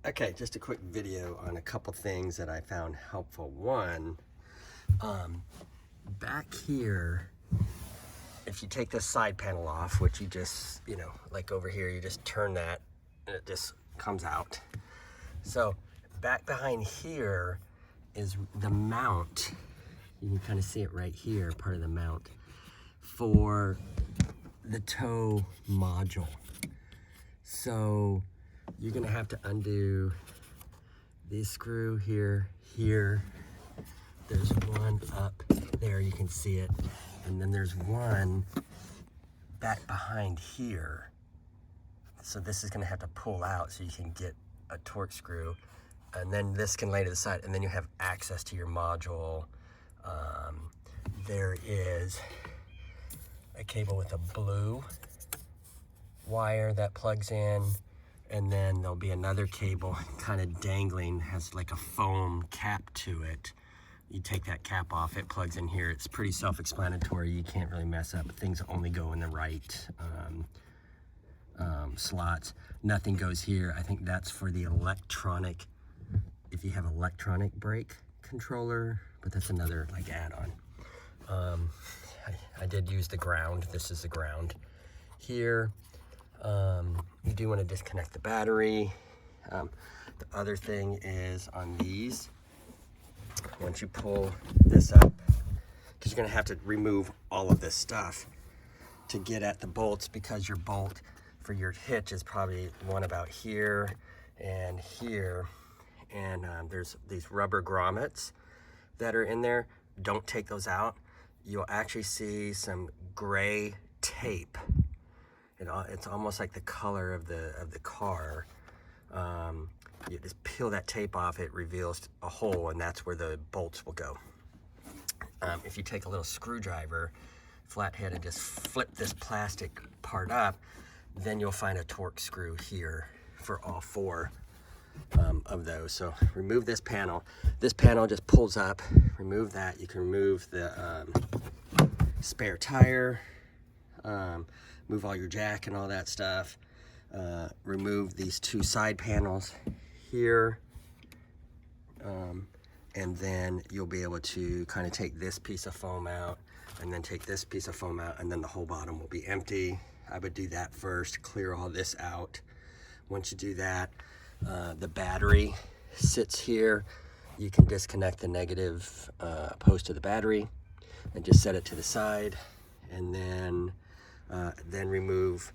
Okay, just a quick video on a couple things that I found helpful. One, back here, if you take this side panel off, which you just, like over here, you just turn that and it just comes out. So back behind here is the mount. You can kind of see it right here, part of the mount for the tow module. So you're gonna have to undo this screw here. There's one up there, you can see it. And then there's one back behind here. So this is gonna have to pull out so you can get a torque screw. And then this can lay to the side, and then you have access to your module. There is a cable with a blue wire that plugs in, and then there'll be another cable kind of dangling, has like a foam cap to it. You take that cap off, it plugs in here. It's pretty self-explanatory. You can't really mess up. Things only go in the right slots. Nothing goes here. I think that's for the electronic, if you have electronic brake controller, but that's another like add-on. I did use the ground. This is the ground here. You do want to disconnect the battery. The other thing is on these, once you pull this up, because you're going to have to remove all of this stuff to get at the bolts, because your bolt for your hitch is probably one about here and here. And there's these rubber grommets that are in there. Don't take those out. You'll actually see some gray tape. It's almost like the color of the car. You just peel that tape off, it reveals a hole, and that's where the bolts will go. If you take a little screwdriver, flathead, and just flip this plastic part up, then you'll find a torque screw here for all four of those. So remove this panel. This panel just pulls up. Remove that. You can remove the spare tire, move all your jack and all that stuff. Remove these two side panels here, and then you'll be able to kind of take this piece of foam out, and then take this piece of foam out, and then the whole bottom will be empty. I would do that first, clear all this out. Once you do that, the battery sits here. You can disconnect the negative post of the battery and just set it to the side, and then remove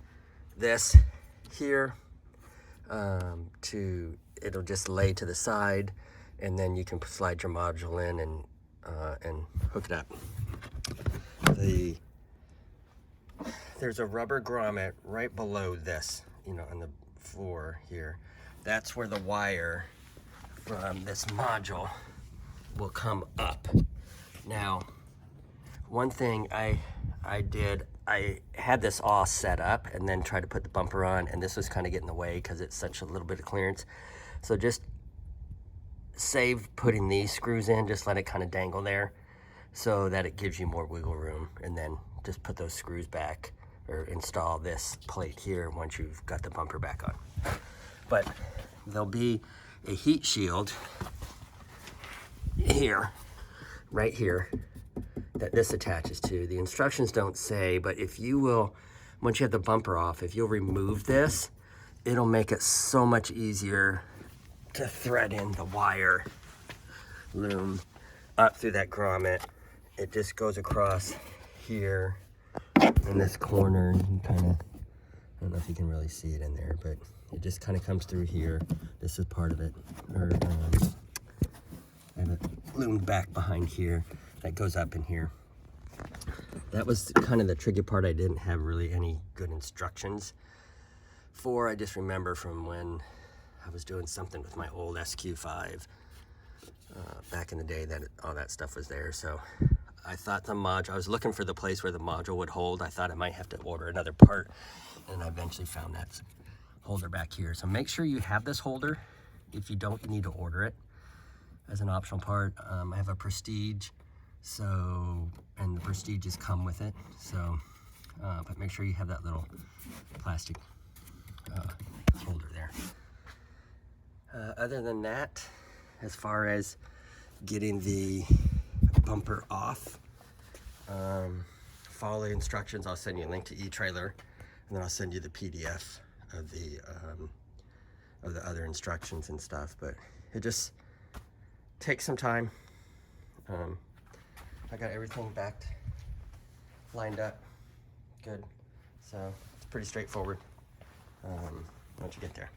this here it'll just lay to the side, and then you can slide your module in and hook it up. There's a rubber grommet right below this, on the floor here. That's where the wire from this module will come up. Now, one thing I had this all set up and then tried to put the bumper on, and this was kind of getting in the way because it's such a little bit of clearance. So just save putting these screws in, just let it kind of dangle there so that it gives you more wiggle room, and then just put those screws back or install this plate here once you've got the bumper back on. But there'll be a heat shield here, right here, that this attaches to. The instructions don't say, but if you will, once you have the bumper off, if you'll remove this, it'll make it so much easier to thread in the wire loom up through that grommet. It just goes across here in this corner. You kind of, I don't know if you can really see it in there, but it just kind of comes through here. This is part of it. Or I have it loomed back behind here that goes up in here. That was kind of the tricky part. I didn't have really any good instructions for. I just remember from when I was doing something with my old SQ5 back in the day that all that stuff was there. So I thought the module, I was looking for the place where the module would hold. I thought I might have to order another part, and I eventually found that holder back here. So make sure you have this holder. If you don't, you need to order it as an optional part. I have a Prestige, and the Prestiges come with it. So, but make sure you have that little plastic holder there. Other than that, as far as getting the bumper off, follow the instructions. I'll send you a link to eTrailer, and then I'll send you the PDF of the other instructions and stuff. But it just takes some time. I got everything backed, lined up, good. So it's pretty straightforward once you get there.